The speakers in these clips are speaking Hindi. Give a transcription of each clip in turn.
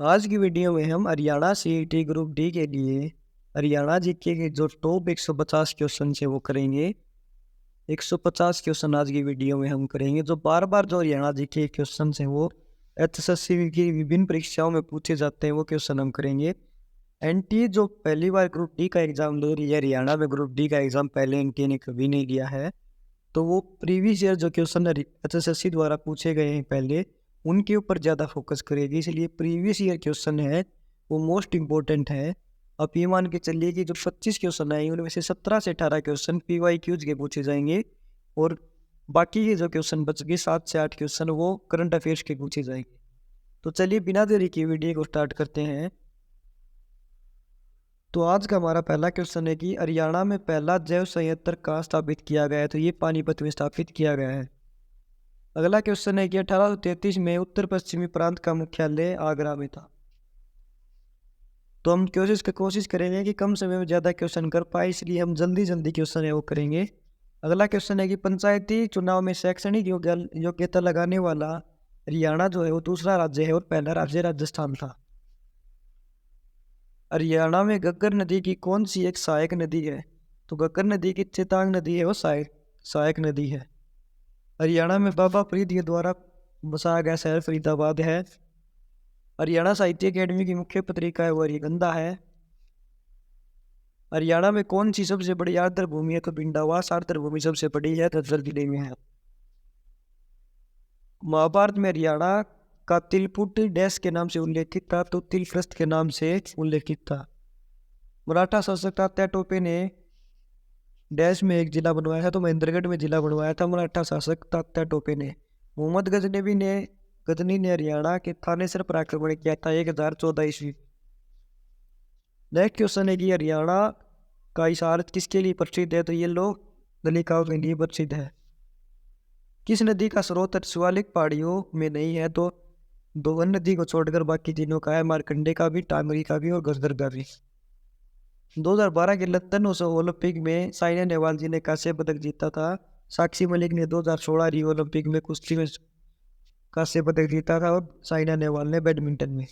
आज की वीडियो में हम हरियाणा सीईटी ग्रुप डी के लिए हरियाणा जीके के जो टॉप 150 क्वेश्चन है वो करेंगे। 150 क्वेश्चन आज की वीडियो में हम करेंगे। जो बार बार जो हरियाणा जीके क्वेश्चन हैं वो एचएसएससी की विभिन्न परीक्षाओं में पूछे जाते हैं, वो क्वेश्चन हम करेंगे। एनटीए जो पहली बार ग्रुप डी का एग्जाम ले रही है, हरियाणा में ग्रुप डी का एग्जाम पहले एनटीए ने कभी नहीं लिया है, तो वो प्रीवियस ईयर जो क्वेश्चन एचएसएससी द्वारा पूछे गए हैं पहले, उनके ऊपर ज़्यादा फोकस करेगी। इसलिए प्रीवियस ईयर क्वेश्चन है वो मोस्ट इम्पोर्टेंट है। आप ये मान के चलिए कि जो 25 क्वेश्चन आए उनमें से 17 से 18 क्वेश्चन PYQs के पूछे जाएंगे और बाकी के जो क्वेश्चन बच गए 7 से 8 क्वेश्चन वो करंट अफेयर्स के पूछे जाएंगे। तो चलिए बिना देरी की वीडियो को स्टार्ट करते हैं। तो आज का हमारा पहला क्वेश्चन है कि हरियाणा में पहला जैव संयंत्र कहाँ स्थापित किया गया है, तो ये पानीपत में स्थापित किया गया है। अगला क्वेश्चन है कि 1833 में उत्तर पश्चिमी प्रांत का मुख्यालय आगरा में था। तो हम कोशिश करेंगे कि कम समय में ज़्यादा क्वेश्चन कर पाए, इसलिए हम जल्दी क्वेश्चन है वो करेंगे। अगला क्वेश्चन है कि पंचायती चुनाव में शैक्षणिक योग्यता लगाने वाला हरियाणा जो है वो दूसरा राज्य है और पहला राज्य राजस्थान था। हरियाणा में घग्गर नदी की कौन सी एक सहायक नदी है, तो घग्गर नदी की चेतांग नदी है वो सहायक नदी है। हरियाणा में बाबा फरीद के द्वारा बसाया गया शहर फरीदाबाद है। हरियाणा साहित्य अकेडमी की मुख्य पत्रिका है वो हरिगंधा है। हरियाणा में कौन सी सबसे बड़ी आर्द्र भूमि है, तो भिंडावास आर्द्र भूमि सबसे बड़ी है, झज्जर जिले में है। महाभारत में हरियाणा का तिलपुट डैश के नाम से उल्लेखित था, तो तिलप्रस्थ के नाम से उल्लेखित था। मराठा शासक तात्या टोपे ने डैश में एक जिला बनवाया था, तो महेंद्रगढ़ में जिला बनवाया था मराठा शासक तात्या टोपे ने। मोहम्मद गजनी ने हरियाणा के थानेसर पर आक्रमण किया था 1014 ईस्वी। नेक्स्ट क्वेश्चन है कि हरियाणा का हिसार किसके लिए प्रसिद्ध है, तो ये लोग नलिकाओं के लिए प्रसिद्ध है। किस नदी का स्रोत शिवालिक पहाड़ियों में नहीं है, तो दोवन नदी को छोड़कर बाकी तीनों का है, मार्कंडे का भी, टांगरी का भी और घग्गर का भी। 2012 के लंदन ओलंपिक में साइना नेहवाल जी ने कांस्य पदक जीता था। साक्षी मलिक ने 2016 रियो ओलंपिक में कुश्ती में कांस्य पदक जीता था और साइना नेहवाल ने बैडमिंटन में।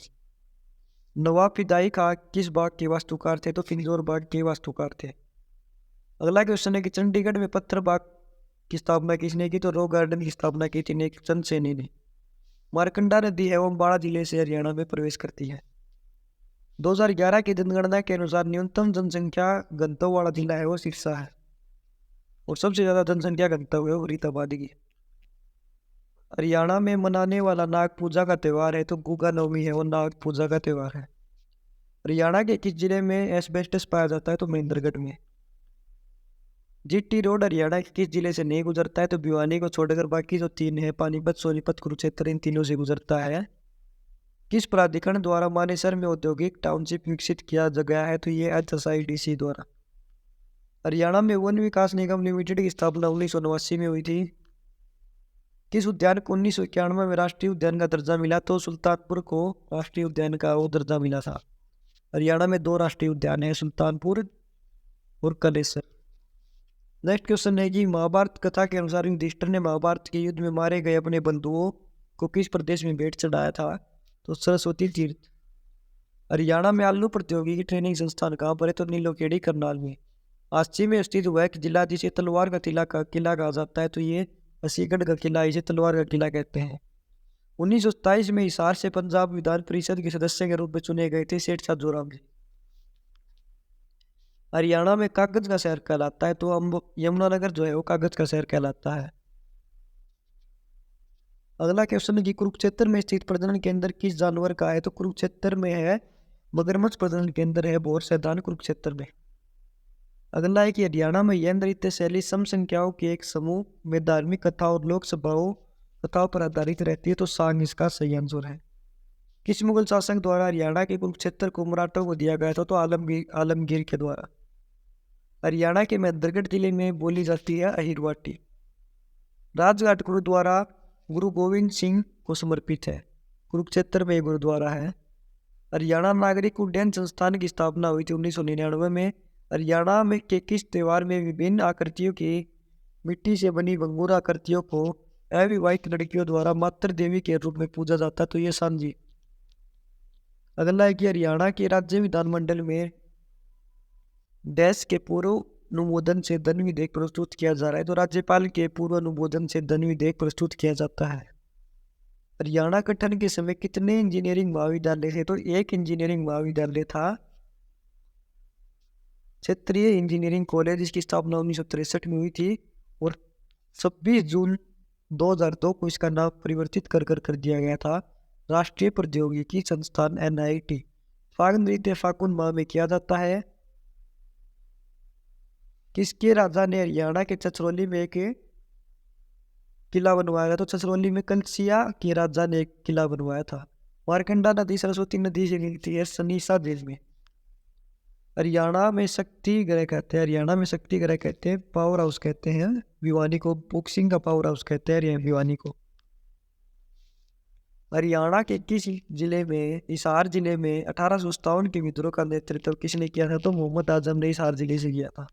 नवाब फिदाई खां किस बाग के वास्तुकार थे, तो फिंजौर बाग के वास्तुकार थे। अगला क्वेश्चन है कि चंडीगढ़ में पत्थर बाग की स्थापना किसने की, तो रॉक गार्डन की स्थापना की थी चंद सैनी ने। मारकंडा नदी है वो अम्बाड़ा जिले से हरियाणा में प्रवेश करती है। 2011 की जनगणना के अनुसार न्यूनतम जनसंख्या घनत्व वाला जिला है वो सिरसा है और सबसे ज्यादा जनसंख्या घनत्व है वो फरीदाबाद की। हरियाणा में मनाने वाला नाग पूजा का त्यौहार है, तो गुगा नवमी है वो नाग पूजा का त्यौहार है। हरियाणा के किस जिले में एस्बेस्टस पाया जाता है, तो महेंद्रगढ़ में। जीटी रोड हरियाणा के किस जिले से नहीं गुजरता है, तो भिवानी को छोड़कर बाकी जो तीन है पानीपत, सोनीपत, कुरुक्षेत्र, इन तीनों से गुजरता है। किस प्राधिकरण द्वारा मानेसर में औद्योगिक टाउनशिप विकसित किया गया है, तो ये HSIDC द्वारा। हरियाणा में वन विकास निगम लिमिटेड की स्थापना 1989 में हुई थी। किस उद्यान को 1991 में राष्ट्रीय उद्यान का दर्जा मिला, तो सुल्तानपुर को राष्ट्रीय उद्यान का वो दर्जा मिला था। हरियाणा में 2 राष्ट्रीय उद्यान है, सुल्तानपुर और कलेसर। नेक्स्ट क्वेश्चन है कि महाभारत कथा के अनुसार युधिष्ठिर ने महाभारत के युद्ध में मारे गए अपने बंधुओं को किस प्रदेश में भेंट चढ़ाया था, तो सरस्वती तीर्थ। हरियाणा में आलू प्रौद्योगिकी ट्रेनिंग संस्थान कहाँ पर है, तो नीलोखेड़ी करनाल में। आस्ची में स्थित हुआ एक जिला जिसे तलवार का किला कहा जाता है, तो ये असीगढ़ का किला, इसे तलवार का किला कहते हैं। 1927 में हिसार से पंजाब विधान परिषद के सदस्य के रूप में चुने गए थे सेठ साधूराम जी। हरियाणा में कागज का शहर कहलाता है, तो यमुनानगर जो है वो कागज का शहर कहलाता है। अगला क्वेश्चन है कि कुरुक्षेत्र में स्थित प्रजनन केंद्र किस जानवर का है, तो कुरुक्षेत्र में है मगरमच्छ प्रजनन केंद्र है भोर सैदान कुरुक्षेत्र में। अगला है कि हरियाणा में यह नृत्य शैली सम संख्याओं के एक समूह में धार्मिक कथा और लोक सभाओं कथाओं पर आधारित रहती है, तो सांग इसका सही आंसर है। किस मुगल शासक द्वारा हरियाणा के कुरुक्षेत्र को मराठों को दिया गया था, तो आलमगीर के द्वारा। हरियाणा के महेंद्रगढ़ जिले में बोली जाती है अहिरवाटी। राजघाट गुरुद्वारा गुरु गोविंद सिंह को समर्पित है, कुरुक्षेत्र में गुरुद्वारा है। हरियाणा नागरिक उड्डयन संस्थान की स्थापना हुई थी 1999 में। हरियाणा में के किस त्यौहार में विभिन्न आकृतियों की मिट्टी से बनी भंगुर आकृतियों को अविवाहित लड़कियों द्वारा मातृ देवी के रूप में पूजा जाता है, तो ये सांझी। अगला है कि हरियाणा के राज्य विधानमंडल में डैश के पूर्व अनुमोदन से धन विधेयक प्रस्तुत किया जा रहा है। तो राज्यपाल के पूर्व अनुमोदन से धन विधेयक प्रस्तुत किया जाता है। हरियाणा गठन के समय कितने इंजीनियरिंग महाविद्यालय थे? तो एक इंजीनियरिंग महाविद्यालय था। क्षेत्रीय इंजीनियरिंग कॉलेज, इसकी स्थापना 1963 में हुई थी और 26 जून 2002 को इसका नाम परिवर्तित कर दिया गया था राष्ट्रीय प्रौद्योगिकी संस्थान NIT। फागुन नृत्य फागुन माह में किया जाता है। किसके राजा ने हरियाणा के छछरौली में एक किला बनवाया? तो छछरौली में कलसिया के राजा ने एक किला बनवाया था। मारकंडा नदी सरस्वती नदी से मिलती है सनीसा झील में। हरियाणा में शक्ति ग्रह कहते हैं, हरियाणा में शक्ति ग्रह कहते हैं, पावर हाउस कहते हैं भिवानी को, बॉक्सिंग का पावर हाउस कहते हैं भिवानी को। हरियाणा के किस जिले में, हिसार जिले में 1857 के विद्रोह का नेतृत्व किसने किया था? तो मोहम्मद आजम ने हिसार जिले से किया था।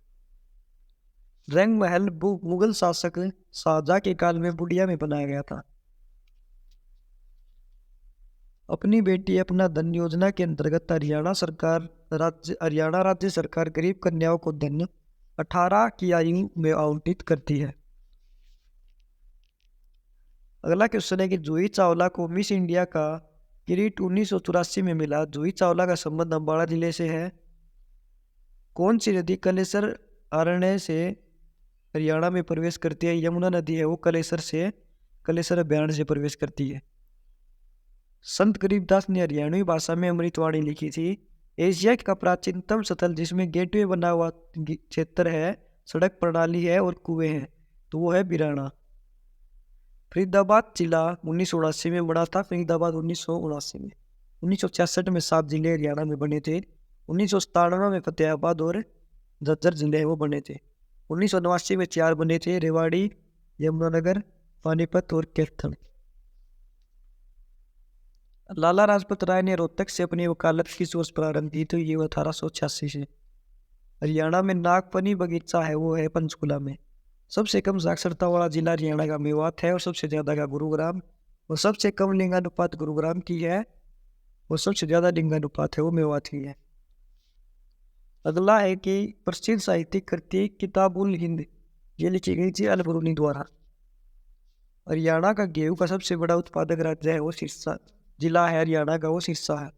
रंग महल मुगल शासक शाहजहां के काल में बुढ़िया में बनाया गया था। अपनी बेटी अपना धन योजना के अंतर्गत हरियाणा राज्य सरकार गरीब कन्याओं को धन 18 की आयु में आवंटित करती है। अगला क्वेश्चन है कि जूही चावला को मिस इंडिया का किरीट 1984 में मिला। जूही चावला का संबंध अम्बाड़ा जिले से है। कौन सी नदी कलेसर अरण्य से हरियाणा में प्रवेश करती है? यमुना नदी है वो कलेसर अभ्यारण्य से प्रवेश करती है। संत गरीबदास ने हरियाणवी भाषा में अमृतवाणी लिखी थी। एशिया का प्राचीनतम स्थल जिसमें गेटवे बना हुआ क्षेत्र है, सड़क प्रणाली है और कुएं हैं, तो वो है बिराना। फरीदाबाद जिला 1979 में बना था। फरीदाबाद 1979 में। 1966 में 7 जिले हरियाणा में बने थे। 1997 में फतेहाबाद और झज्जर जिले वो बने थे। 1989 में 4 बने थे, रेवाड़ी, यमुनानगर, पानीपत और कैथल। लाला लाजपत राय ने रोहतक से अपनी वकालत किस वर्ष प्रारंभ की? तो ये 1886 से। हरियाणा में नागपनी बगीचा है वो है पंचकुला में। सबसे कम साक्षरता वाला जिला हरियाणा का मेवात है और सबसे ज्यादा का गुरुग्राम। और सबसे कम लिंगानुपात गुरुग्राम की है और सबसे ज्यादा लिंगानुपात है वो मेवात की है। अगला है कि प्रसिद्ध साहित्यिक कृति किताबुल हिंद ये लिखी गई थी अल-बरूनी द्वारा। हरियाणा का गेहूं का सबसे बड़ा उत्पादक राज्य है वो सिरसा जिला है, हरियाणा का वो सिरसा है।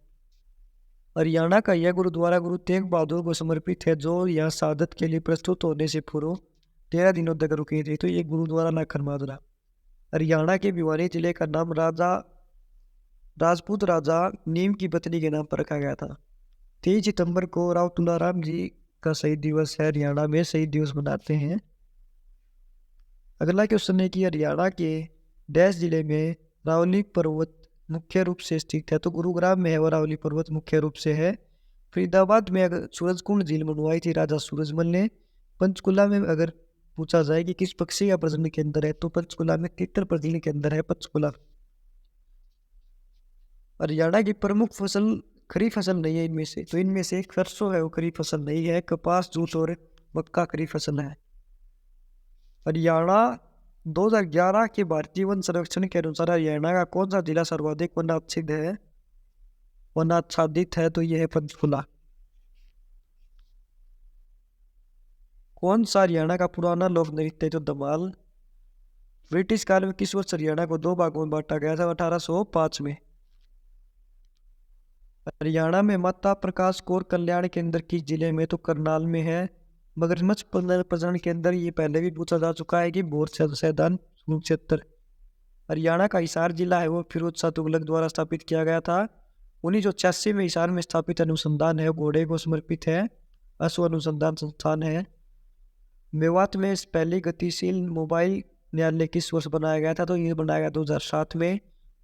हरियाणा का यह गुरुद्वारा गुरु तेग बहादुर को समर्पित है जो यहाँ शहादत के लिए प्रस्तुत होने से पूर्व 13 दिनों तक रुके थे। तो ये गुरुद्वारा लाखन माजरा। हरियाणा के भिवानी जिले का नाम राजपूत राजा नीम की पत्नी के नाम पर रखा गया था। 23 सितंबर को राव तुलाराम जी का शहीद दिवस है। हरियाणा में शहीद दिवस मनाते हैं। अगला क्वेश्चन है कि हरियाणा के डैश जिले में रावली पर्वत मुख्य रूप से स्थित है? तो गुरुग्राम में है वो रावली पर्वत मुख्य रूप से है। फरीदाबाद में अगर सूरजकुंड झील बनवाई थी राजा सूरजमल ने। पंचकुला में अगर पूछा जाए कि किस पक्षी का प्रजनन केंद्र है तो पंचकुला में तितर प्रजनन केंद्र है पंचकुला। हरियाणा की प्रमुख फसल खरीफ फसल नहीं है इनमें से, तो इनमें से एक सरसों है वो खरीफ फसल नहीं है। कपास, जूट और मक्का खरीफ फसल है। हरियाणा 2011 के भारतीय वन सर्वेक्षण के अनुसार हरियाणा का कौन सा जिला सर्वाधिक वनाच्छादित है? तो यह है पंचकुला। कौन सा हरियाणा का पुराना लोक नृत्य है? तो धमाल। ब्रिटिश काल में किस वर्ष हरियाणा को 2 भागों में बांटा गया था? 1805 में। हरियाणा में माता प्रकाश कौर कल्याण केंद्र किस जिले में? तो करनाल में है। मगरमच्छ प्रजनन केंद्र ये पहले भी पूछा जा चुका है कि बोर सैदान क्षेत्र। हरियाणा का हिसार जिला है वो फिरोज शाह तुगलक द्वारा स्थापित किया गया था। 1986 में हिसार में स्थापित अनुसंधान है घोड़े को समर्पित है, अश्व अनुसंधान संस्थान है। मेवात में पहले गतिशील मोबाइल न्यायालय किस वर्ष बनाया गया था? तो ये बनाया गया 2007 में।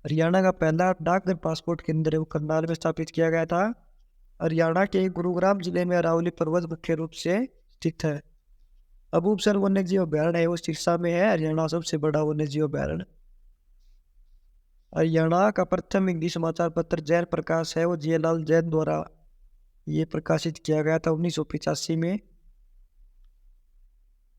हरियाणा का पहला डाकघर पासपोर्ट केंद्र है वो करनाल में स्थापित किया गया था। हरियाणा के गुरुग्राम जिले में अरावली पर्वत मुख्य रूप से स्थित है। अबूबसर वन्य जीव अभ्यारण्य है वो सिरसा में है। हरियाणा सबसे बड़ा वन्य जीव अभ्यारण्य। हरियाणा का प्रथम हिंदी समाचार पत्र जैन प्रकाश है वो जियालाल जैन द्वारा ये प्रकाशित किया गया था 1985 में।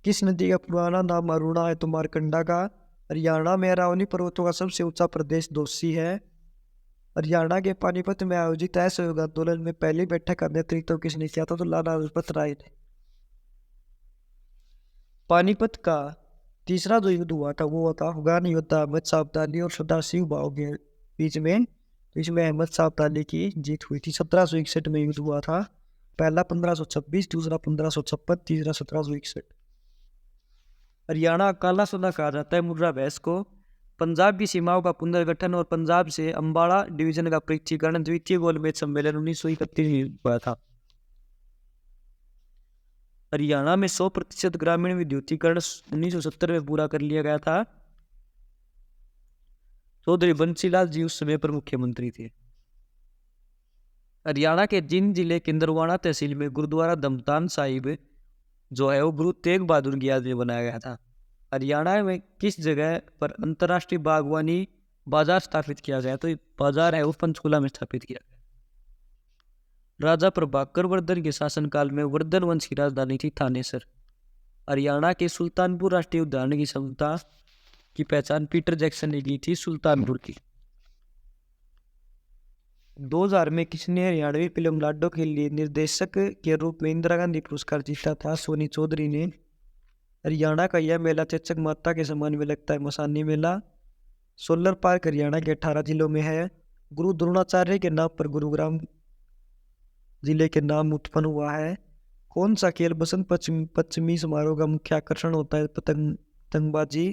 किस नदी का पुराना नाम अरुणा है? तो मारकंडा का। हरियाणा में अरावली पर्वतों का सबसे ऊंचा प्रदेश दोशी है। हरियाणा के पानीपत में आयोजित असहयोग आंदोलन में पहली बैठक का नेतृत्व किसने किया था? तो लाला लाजपत राय ने। पानीपत का तीसरा जो युद्ध हुआ था वो हुआ था अफगान योद्धा अहमद शाह अब्दाली और सदाशिव भाव के बीच में। तो इसमें अहमद शाह अब्दाली की जीत हुई थी। 1761 में युद्ध हुआ था। पहला 1526, दूसरा 1556, तीसरा 1761। हरियाणा काला सोना कहा जाता है मुर्रा भैंस को। पंजाब की सीमाओं का पुनर्गठन और पंजाब से अम्बाड़ा डिवीजन का पृथकीकरण द्वितीय गोलमेज सम्मेलन 1931 में हुआ था। हरियाणा में 100% ग्रामीण विद्युतीकरण 1970 में पूरा कर लिया गया था। चौधरी बंसीलाल जी उस समय पर मुख्यमंत्री थे। हरियाणा के जींद जिले के नरवाना तहसील में गुरुद्वारा दमतान साहिब जो है वो गुरु तेग बहादुर की याद में बनाया गया था। हरियाणा में किस जगह पर अंतर्राष्ट्रीय बागवानी बाजार स्थापित किया गया? तो बाजार है वो पंचकुला में स्थापित किया गया। राजा प्रभाकर वर्धन के शासनकाल में वर्धन वंश की राजधानी थी थानेसर। हरियाणा के सुल्तानपुर राष्ट्रीय उद्यान की क्षमता की पहचान पीटर जैक्सन ने की थी सुल्तानपुर की। 2000 में किसने हरियाणवी फिल्म लाडो के लिए निर्देशक के रूप में इंदिरा गांधी पुरस्कार जीता था? सोनी चौधरी ने। हरियाणा का यह मेला चेचक माता के सम्मान में लगता है मसानी मेला। सोलर पार्क हरियाणा के 18 जिलों में है। गुरु द्रोणाचार्य के नाम पर गुरुग्राम जिले के नाम उत्पन्न हुआ है। कौन सा खेल बसंत पश्चिमी समारोह का मुख्य आकर्षण होता है? पतंगबाजी।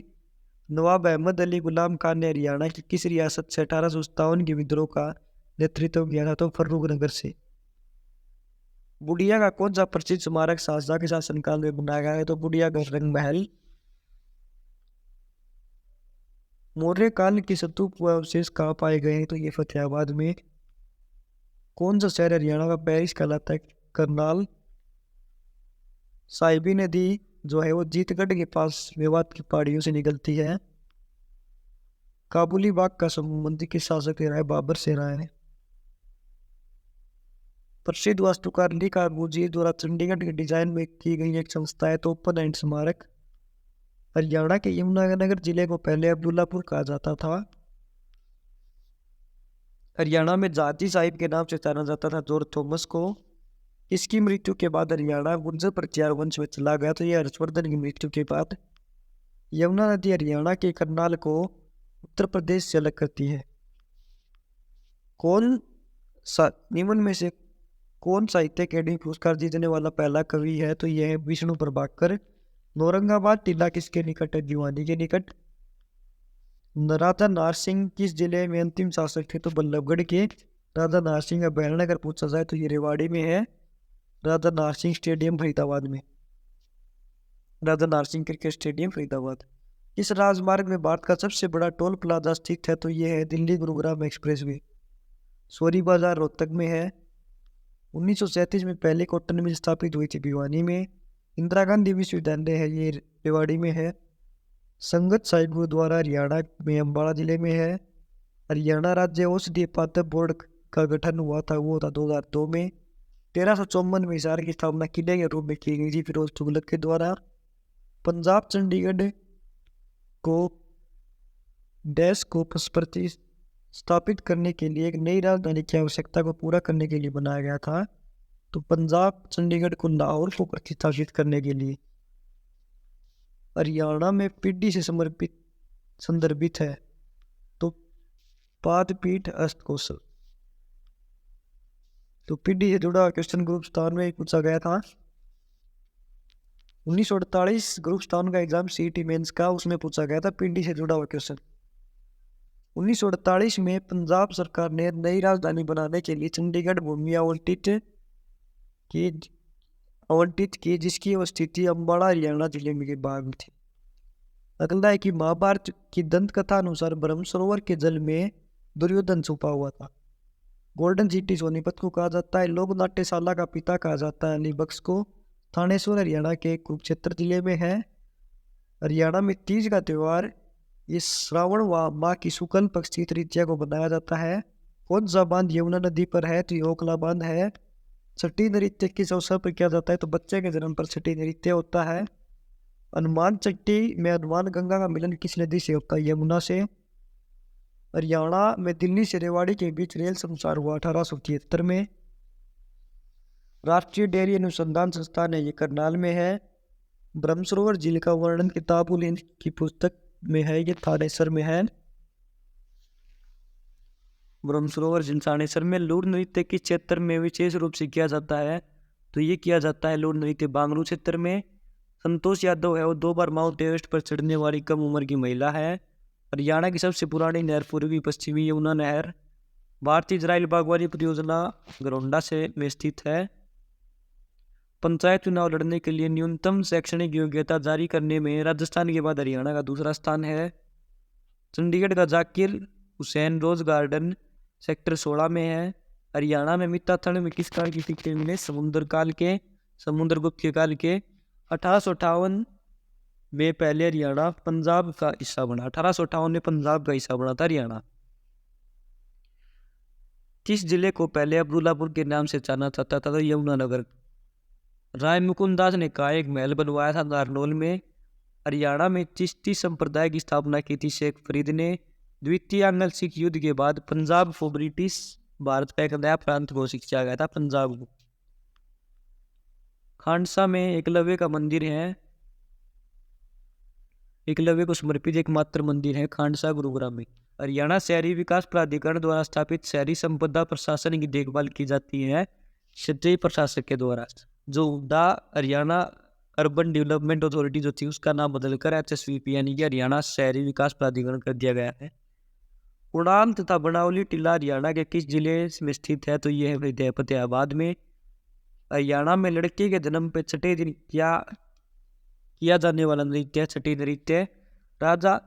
नवाब अहमद अली गुलाम खान ने हरियाणा की किस रियासत से 1857 के विद्रोह का नेतृत्व किया था? तो फर्रुखनगर से। बुढ़िया का कौन सा प्रसिद्ध स्मारक शाहजहां के शासनकाल में बनाया गया है? तो बुढ़िया का रंग महल। मौर्य काल के स्तूप व अवशेष कहाँ पाए गए हैं? तो ये फतेहाबाद में। कौन सा शहर हरियाणा का पेरिस कहलाता है? करनाल। साहिबी नदी जो है वो जीतगढ़ के पास मेवात की पहाड़ियों से निकलती है। काबुली बाग का संबंध किस शासक से रहा है? बाबर से रहा है। प्रसिद्ध वास्तुकार ली कार्बूजी द्वारा चंडीगढ़ के डिजाइन में की गई एक संस्था है तो ओपन एंड स्मारक। हरियाणा के यमुनानगर जिले को पहले अब्दुल्लापुर कहा जाता था। हरियाणा में जाती साहिब के नाम से जाना जाता था जॉर्ज थॉमस को। इसकी मृत्यु के बाद हरियाणा गुर्जर प्रचार वंश में चला गया। तो यह हर्षवर्धन की मृत्यु के बाद। यमुना नदी हरियाणा के करनाल को उत्तर प्रदेश से अलग करती है। कौन सा निम्न में से कौन साहित्य अकेडमी पुरस्कार जीतने वाला पहला कवि है? तो यह है विष्णु प्रभाकर। औरंगाबाद टीला किसके निकट है? भिवानी के निकट। राजा नारसिंह किस जिले में अंतिम शासक थे? तो बल्लभगढ़ के। राजा नारसिंह का बयान अगर पूछा जाए तो ये रेवाड़ी में है। राजा नारसिंह स्टेडियम फरीदाबाद में। राजा नारसिंह क्रिकेट स्टेडियम फरीदाबाद। इस राजमार्ग में भारत का सबसे बड़ा टोल प्लाजा स्थित है तो यह है दिल्ली गुरुग्राम एक्सप्रेसवे। सोरी बाजार रोहतक में है। 1937 में पहले कॉटन मिल स्थापित हुई थी भिवानी में। इंदिरा गांधी विश्वविद्यालय है ये रेवाड़ी में है। संगत साहिब गुरुद्वारा हरियाणा में अम्बाड़ा जिले में है। हरियाणा राज्य औषधीय पादप बोर्ड का गठन हुआ था वो था 2002 में। 1354 में हिसार की स्थापना किले के रूप में की गई थी फिरोज तुगलक के द्वारा। पंजाब चंडीगढ़ को डैश को प्रति स्थापित करने के लिए एक नई राजधानी की आवश्यकता को पूरा करने के लिए बनाया गया था। तो पंजाब चंडीगढ़ को लाहौर को प्रतिस्थापित करने के लिए। हरियाणा में पीढ़ी से संदर्भित है तो पादपीठ हस्तकौशल। तो पीढ़ी से जुड़ा क्वेश्चन ग्रुप स्थान में पूछा गया था। 1948 ग्रुप स्थान का एग्जाम सीईटी मेंस का उसमें पूछा गया था पीढ़ी से जुड़ा हुआ क्वेश्चन। 1948 में पंजाब सरकार ने नई राजधानी बनाने के लिए चंडीगढ़ भूमि आवंटित की जिसकी स्थिति अम्बाड़ा हरियाणा जिले में के भाग में थी। अगला है कि महाभारत की दंत कथा अनुसार ब्रह्म सरोवर के जल में दुर्योधन छुपा हुआ था। गोल्डन सिटी सोनीपत को कहा जाता है। लोक नाट्यशाला का पिता कहा जाता है अली बख्श को। थानेश्वर हरियाणा के कुरुक्षेत्र जिले में है। हरियाणा में तीज का त्यौहार ये श्रावण व माह की शुक्ल पक्ष की तृतीया को बनाया जाता है। कौन सा बांध यमुना नदी पर है? तो ओखला बांध है। छठी नृत्य किस अवसर पर किया जाता है? तो बच्चे के जन्म पर छठी नृत्य होता है। हनुमान चट्टी में हनुमान गंगा का मिलन किस नदी से होता है? यमुना से। हरियाणा में दिल्ली से रेवाड़ी के बीच रेल संचार हुआ 1873 में। राष्ट्रीय डेयरी अनुसंधान संस्थान है, ये करनाल में है। ब्रह्म सरोवर झील का वर्णन किताबुल हिंद की पुस्तक में है, ये थानेसर में है। ब्रह्म सरोवर झील थानेसर में। लूट नृत्य किस क्षेत्र में विशेष रूप से किया जाता है, तो ये किया जाता है लूट नृत्य बांगरू क्षेत्र में। संतोष यादव है वो 2 बार माउंट एवरेस्ट पर चढ़ने वाली कम उम्र की महिला है। हरियाणा की सबसे पुरानी नहर पूर्वी पश्चिमी यमुना नहर। भारतीय इजराइल बागवानी परियोजना गरोंडा से में स्थित है। पंचायत चुनाव लड़ने के लिए न्यूनतम शैक्षणिक योग्यता जारी करने में राजस्थान के बाद हरियाणा का दूसरा स्थान है। चंडीगढ़ का Zakir Hussain rose garden sector 16 में है। हरियाणा में मित्ताथण में किस काल की सिक्के मिले, समुद्रगुप्त काल के। 1858 में पहले हरियाणा पंजाब का हिस्सा बना। 1858 में पंजाब का हिस्सा बना था हरियाणा। किस जिले को पहले अब्दुल्लापुर के नाम से जाना जाता था, तो यमुनानगर। राय मुकुंद दास ने का एक महल बनवाया था नारनौल में। हरियाणा में चिश्ती संप्रदाय की स्थापना की थी शेख फरीद ने। द्वितीय आंग्ल सिख युद्ध के बाद पंजाब को ब्रिटिश भारत का एक नया प्रांत घोषित किया गया था, पंजाब को। खांडसा में एकलव्य का मंदिर है, एकलव्य को समर्पित एकमात्र मंदिर है खांडसा गुरुग्राम में। हरियाणा शहरी विकास प्राधिकरण द्वारा स्थापित शहरी संपदा प्रशासन की देखभाल की जाती है क्षेत्रीय प्रशासक के द्वारा। जो the Haryana urban development authority जो थी उसका नाम बदलकर HSVP यानी कि हरियाणा शहरी विकास प्राधिकरण कर दिया गया है। उड़ान तथा बनावली टीला हरियाणा के किस जिले में स्थित है, तो यह है फतेहाबाद में। हरियाणा में लड़के के जन्म पे छठे दिन किया जाने वाला नृत्य छठी नृत्य राजा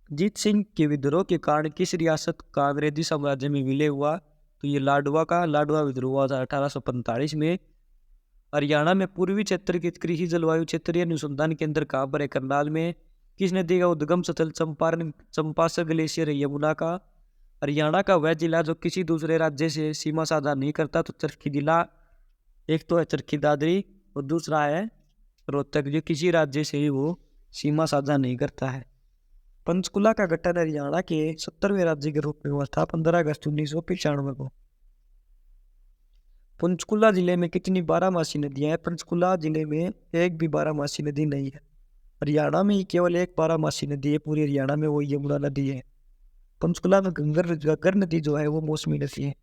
जीत सिंह के विद्रोह के कारण किस रियासत का अंग्रेजी साम्राज्य में विलय हुआ, तो ये लाडवा विद्रोह हुआ था 1845 में। हरियाणा में पूर्वी क्षेत्र के कृषि जलवायु क्षेत्रीय अनुसंधान केंद्र कहाँ पर है, करनाल में। किस नदी का उद्गम स्थल चंपासर ग्लेशियर है, यमुना का। हरियाणा का वह जिला जो किसी दूसरे राज्य से सीमा साझा नहीं करता, तो चरखी जिला। एक तो है चरखी दादरी और दूसरा है रोहतक, जो किसी राज्य से ही वो सीमा साझा नहीं करता है। पंचकुला का गठन हरियाणा के 70वें राज्य के रूप में हुआ था 15 अगस्त 1995 को। पंचकुला जिले में कितनी बारहमासी नदियां हैं, पंचकुला जिले में एक भी बारहमासी नदी नहीं है। हरियाणा में ही केवल एक बारहमासी नदी है पूरे हरियाणा में, वो यमुना नदी है। पंचकुला में घग्गर नदी जो है वो मौसमी नदी है।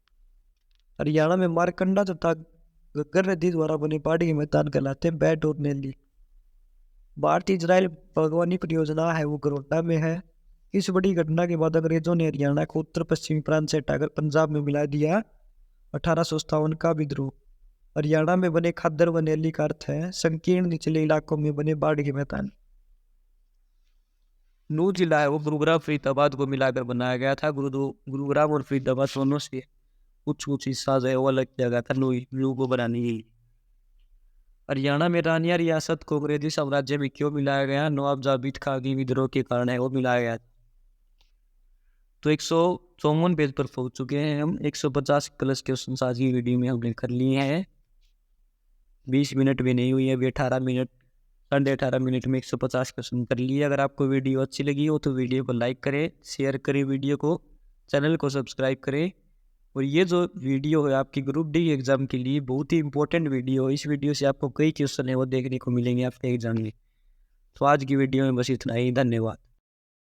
हरियाणा में मारकंडा तथा घग्गर नदी द्वारा बने पहाड़ी के मैदान कहलाते हैं बैट और नैली। भारतीय इजराइल बागवानी परियोजना है वो गरोंडा में है। इस बड़ी घटना के बाद अंग्रेजों ने हरियाणा को उत्तर पश्चिमी प्रांत से हटाकर पंजाब में मिला दिया। 1857 का विद्रोह। हरियाणा में बने खद्दर व नैली का अर्थ है संकीर्ण निचले इलाकों में बने बाढ़ के मैदान। नू जिला है वो गुरुग्राम फरीदाबाद को मिलाकर बनाया गया था। गुरुग्राम और फरीदाबाद दोनों से कुछ हिस्सा जो है वो अलग किया गया था नू को बनाने के लिए। हरियाणा में रानिया रियासत को अंग्रेजी साम्राज्य में क्यों मिलाया गया, नवाब जाबित खां की विद्रोह के कारण है वो मिलाया गया। तो 154 पेज पर पहुंच चुके हैं हम। 150 प्लस क्वेश्चन आज की वीडियो में हमने कर लिए हैं। 20 मिनट भी नहीं हुई है, अभी 18 मिनट 18.5 मिनट में 150 क्वेश्चन कर लिए। अगर आपको वीडियो अच्छी लगी हो तो वीडियो को लाइक करें, शेयर करें वीडियो को, चैनल को सब्सक्राइब करें। और ये जो वीडियो है आपकी ग्रुप डी एग्जाम के लिए बहुत ही इंपॉर्टेंट वीडियो है। इस वीडियो से आपको कई क्वेश्चन है वो देखने को मिलेंगे आपके एग्जाम में। तो आज की वीडियो में बस इतना ही, धन्यवाद।